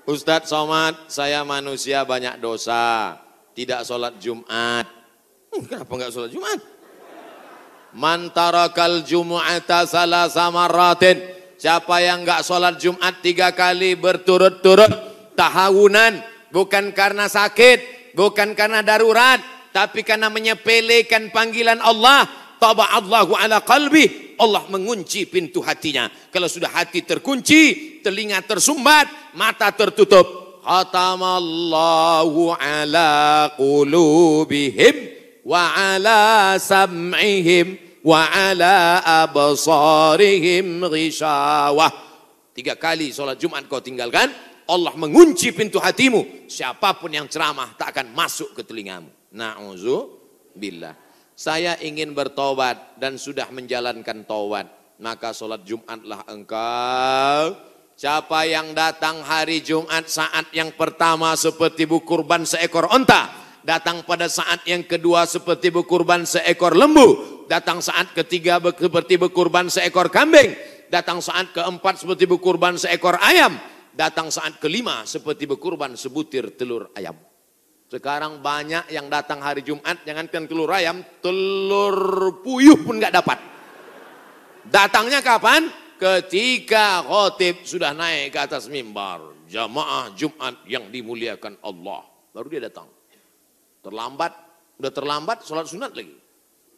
Ustadz Somad, saya manusia banyak dosa, tidak sholat Jumat. Kenapa enggak sholat Jumat? Man tarakal jumu'ata salasa marratin. Siapa yang enggak sholat Jumat 3 kali berturut-turut, tahawunan, bukan karena sakit, bukan karena darurat, tapi karena menyepelekan panggilan Allah, taba'allahu ala qalbi, Allah mengunci pintu hatinya. Kalau sudah hati terkunci, telinga tersumbat, mata tertutup, khatamallahu ala qulubihim wa ala sam'ihim wa ala absarihim ghishawah. 3 kali sholat Jumat kau tinggalkan, Allah mengunci pintu hatimu. Siapapun yang ceramah tak akan masuk ke telingamu. Na'udzubillah. Saya ingin bertobat dan sudah menjalankan taubat, maka sholat Jumatlah engkau. Siapa yang datang hari Jumat saat yang pertama seperti berkurban seekor onta, datang pada saat yang kedua seperti berkurban seekor lembu, datang saat ketiga seperti berkurban seekor kambing, datang saat keempat seperti berkurban seekor ayam, datang saat kelima seperti berkurban sebutir telur ayam. Sekarang banyak yang datang hari Jumat, jangankan telur ayam, telur puyuh pun nggak dapat. Datangnya kapan? Ketika khotib sudah naik ke atas mimbar, jamaah Jumat yang dimuliakan Allah, baru dia datang. Terlambat, udah terlambat sholat sunat lagi.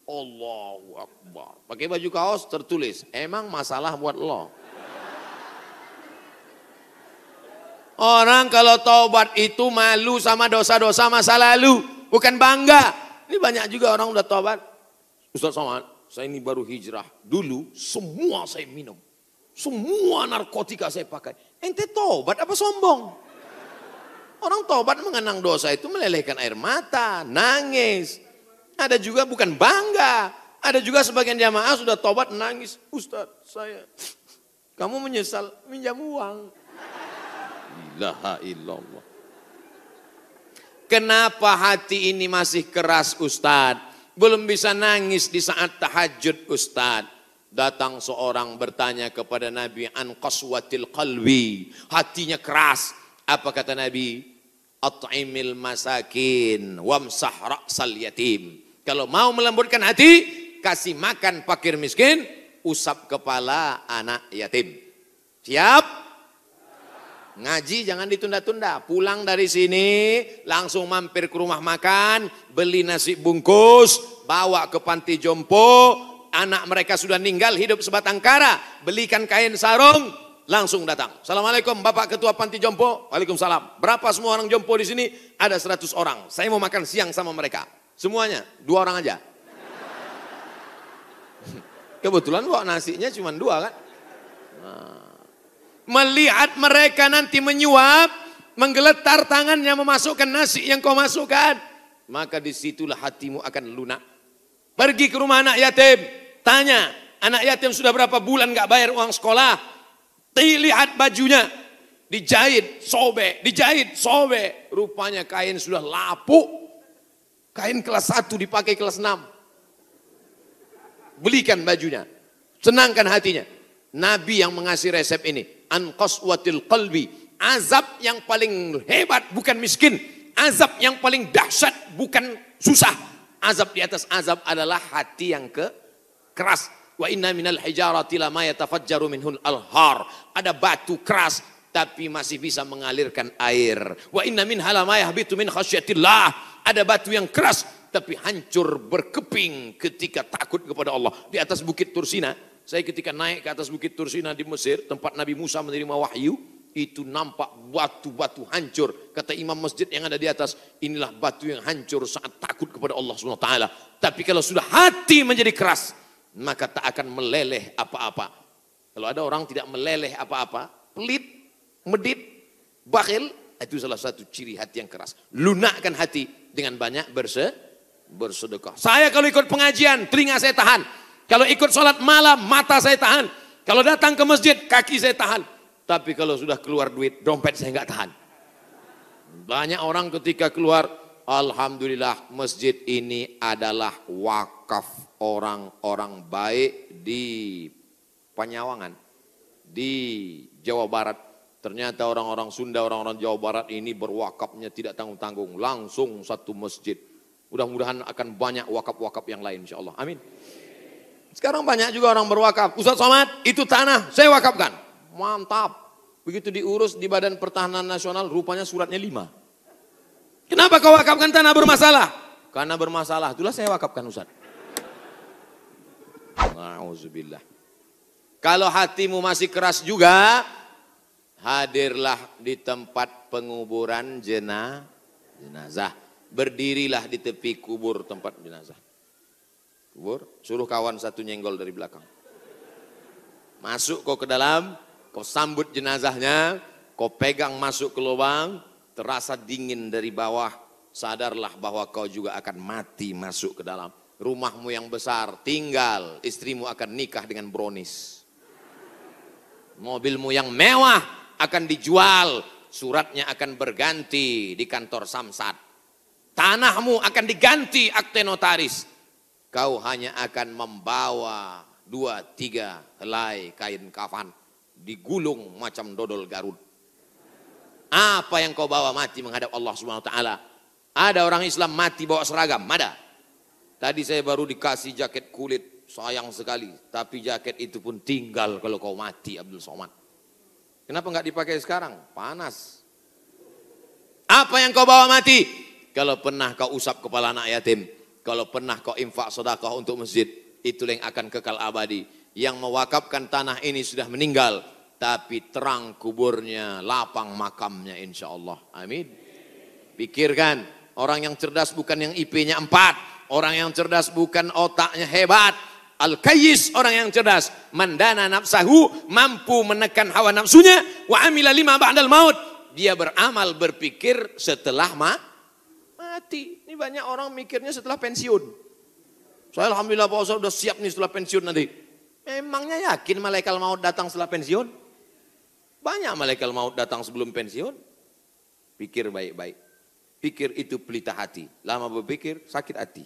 Allahu Akbar. Pakai baju kaos tertulis, emang masalah buat lo. Orang kalau taubat itu malu sama dosa-dosa masa lalu, bukan bangga. Ini banyak juga orang udah taubat. Ustaz Somad, saya ini baru hijrah. Dulu semua saya minum. Semua narkotika saya pakai. Ente taubat apa sombong? Orang taubat mengenang dosa itu melelehkan air mata, nangis. Ada juga bukan bangga. Ada juga sebagian jamaah sudah taubat nangis. Ustaz saya, kamu menyesal minjam uang. La ilallah. Kenapa hati ini masih keras Ustaz? Belum bisa nangis di saat tahajud Ustaz. Datang seorang bertanya kepada Nabi an qaswatil qalbi. Hatinya keras. Apa kata Nabi? At'imil masakin wamsah ra'sal yatim. Kalau mau melembutkan hati, kasih makan fakir miskin, usap kepala anak yatim. Siap? Ngaji jangan ditunda-tunda. Pulang dari sini langsung mampir ke rumah makan, beli nasi bungkus, bawa ke panti jompo. Anak mereka sudah meninggal, hidup sebatang kara, belikan kain sarung, langsung datang. Assalamualaikum Bapak Ketua Panti Jompo. Waalaikumsalam. Berapa semua orang jompo di sini? Ada 100 orang. Saya mau makan siang sama mereka. Semuanya 2 orang aja. Kebetulan kok nasinya cuma 2 kan. Nah. Melihat mereka nanti menyuap, menggeletar tangannya memasukkan nasi yang kau masukkan, maka disitulah hatimu akan lunak. Pergi ke rumah anak yatim, tanya, anak yatim sudah berapa bulan gak bayar uang sekolah. Lihat bajunya, dijahit, sobek. Rupanya kain sudah lapuk. Kain kelas 1 dipakai kelas 6. Belikan bajunya, senangkan hatinya. Nabi yang mengasih resep ini, an qaswatil qalbi. Azab yang paling hebat bukan miskin, azab yang paling dahsyat bukan susah. Azab di atas azab adalah hati yang keras. Wa inna minal hijarati lama yatafajjaru minhul alhar. Ada batu keras tapi masih bisa mengalirkan air. Wa inna minha lama yahbitu min khasyatillah. Ada batu yang keras tapi hancur berkeping ketika takut kepada Allah. Di atas bukit Tursina, saya ketika naik ke atas bukit Tursina di Mesir, tempat Nabi Musa menerima wahyu, itu nampak batu-batu hancur. Kata imam masjid yang ada di atas, inilah batu yang hancur saat takut kepada Allah SWT. Tapi kalau sudah hati menjadi keras, maka tak akan meleleh apa-apa. Kalau ada orang tidak meleleh apa-apa, pelit, medit, bakhil, itu salah satu ciri hati yang keras. Lunakkan hati dengan banyak bersedekah. Saya kalau ikut pengajian, telinga saya tahan. Kalau ikut sholat malam, mata saya tahan. Kalau datang ke masjid, kaki saya tahan. Tapi kalau sudah keluar duit, dompet saya nggak tahan. Banyak orang ketika keluar, alhamdulillah masjid ini adalah wakaf orang-orang baik di Panyawangan, di Jawa Barat. Ternyata orang-orang Sunda, orang-orang Jawa Barat ini berwakafnya tidak tanggung-tanggung. Langsung satu masjid. Mudah-mudahan akan banyak wakaf-wakaf yang lain insya Allah. Amin. Sekarang banyak juga orang berwakaf. Ustaz Somad, itu tanah saya wakafkan. Mantap. Begitu diurus di Badan Pertahanan Nasional, rupanya suratnya 5. Kenapa kau wakafkan tanah bermasalah? Karena bermasalah, itulah saya wakafkan Ustaz. Na'udzubillah. Kalau hatimu masih keras juga, hadirlah di tempat penguburan jenazah. Berdirilah di tepi kubur tempat jenazah. Kubur, suruh kawan satu nyenggol dari belakang. Masuk kau ke dalam, kau sambut jenazahnya, kau pegang masuk ke lubang, terasa dingin dari bawah, sadarlah bahwa kau juga akan mati masuk ke dalam. Rumahmu yang besar tinggal, istrimu akan nikah dengan brownies. Mobilmu yang mewah akan dijual, suratnya akan berganti di kantor Samsat. Tanahmu akan diganti akte notaris. Kau hanya akan membawa 2-3 helai kain kafan digulung macam dodol Garut. Apa yang kau bawa mati menghadap Allah Subhanahu wa taala? Ada orang Islam mati bawa seragam, ada. Tadi saya baru dikasih jaket kulit, sayang sekali, tapi jaket itu pun tinggal kalau kau mati Abdul Somad. Kenapa enggak dipakai sekarang? Panas. Apa yang kau bawa mati? Kalau pernah kau usap kepala anak yatim, kalau pernah kau infak sedekah untuk masjid, itulah yang akan kekal abadi. Yang mewakafkan tanah ini sudah meninggal, tapi terang kuburnya, lapang makamnya insya Allah. Amin. Pikirkan, orang yang cerdas bukan yang IP-nya 4, orang yang cerdas bukan otaknya hebat. Al-Kayyis, orang yang cerdas, mandana nafsahu, mampu menekan hawa nafsunya, wa amila lima ba'dal maut. Dia beramal berpikir setelah mati. Ini banyak orang mikirnya setelah pensiun. Saya alhamdulillah Pak Ustaz udah siap nih setelah pensiun nanti. Memangnya yakin malaikat maut datang setelah pensiun? Banyak malaikat maut datang sebelum pensiun. Pikir baik-baik. Pikir itu pelita hati. Lama berpikir sakit hati.